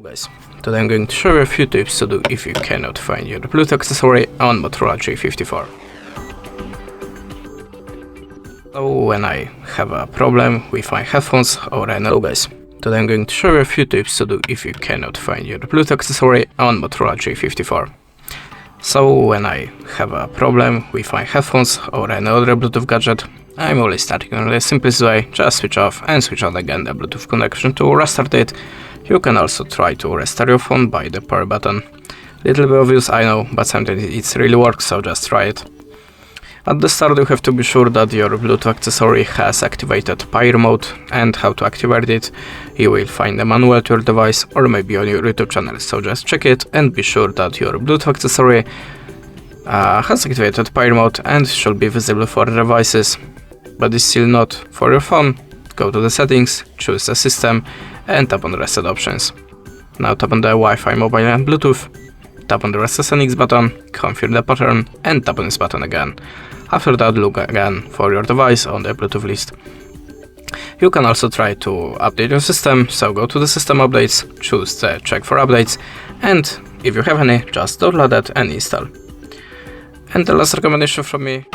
Hello guys, today I'm going to show you a few tips to do if you cannot find your Bluetooth accessory on Motorola G54. So when I have a problem with my headphones or hello guys, today I'm going to show you a few tips to do if you cannot find your Bluetooth accessory on Motorola G54. So when I have a problem with my headphones or any other Bluetooth gadget, I'm always starting on the simplest way, just switch off and switch on again the Bluetooth connection to restart it. You can also try to restart your phone by the power button. Little bit obvious, I know, but sometimes it really works, so just try it. At the start you have to be sure that your Bluetooth accessory has activated Pair mode, and how to activate it you will find the manual to your device or maybe on your YouTube channel, so just check it and be sure that your Bluetooth accessory has activated Pair mode and should be visible for devices, but is still not for your phone. Go to the settings, choose the system and tap on the reset options. Now tap on the Wi-Fi, mobile and Bluetooth, tap on the reset settings button, confirm the pattern and tap on this button again. After that, look again for your device on the Bluetooth list. You can also try to update your system, so go to the system updates, choose the check for updates, and if you have any, just download it and install. And the last recommendation from me,